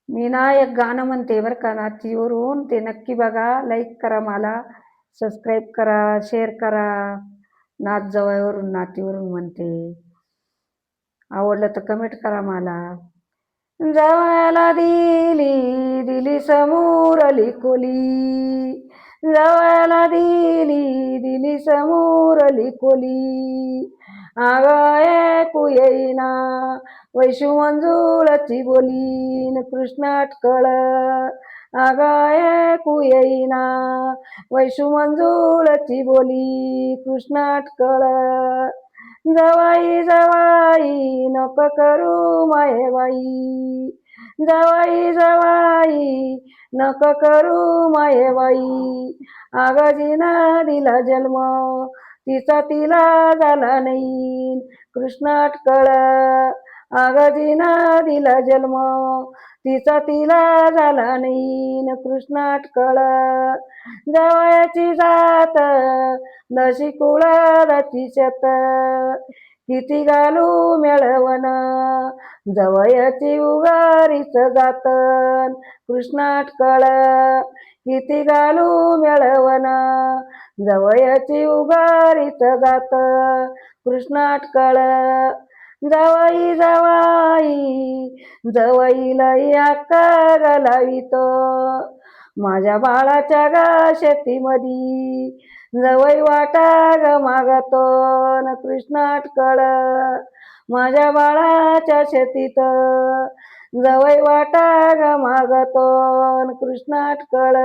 मी ना एक गाणं म्हणते बरं का नातीवरून, ते नक्की बघा, लाईक करा मला, सबस्क्राईब करा, शेअर करा. नात जवळवरून नातीवरून म्हणते. आवडलं तर कमेंट करा मला. जवळला दिली दिली समोर आली कोली, जवळला दिली दिली समोर आली कोली. आग ऐकू येईना वैशू मंजुळाची बोलीन कृष्ण अटकळ. आग ऐकू येईना वैशू मंजुळाची बोली कृष्ण अटकळ. जवाई जवाई नको करू माये बाई, जवाई जवाई नको करू माये बाई. आगाजीना दिला जन्म तिचा तिला झाला नाही कृष्ण अटकळ. आगाजीना दिला जन्म तिचा तिला झाला नाही कृष्ण अटकळ. जवळची जात नशी कुळाची शेत, किती घालू मेळवण जवळची उगारीच जातन कृष्ण अटकळ. किती घालू मेळवण जवळची उगारीच जात कृष्ण अटकळ. जवाई जवाई जवाईला अक्का घालावित माझ्या बाळाच्या गा शेतीमधी, जवई वाटा ग मागतो न कृष्ण अटकळ. माझ्या बाळाच्या शेतीत जवई वाटा ग मागतो न कृष्ण अटकळ.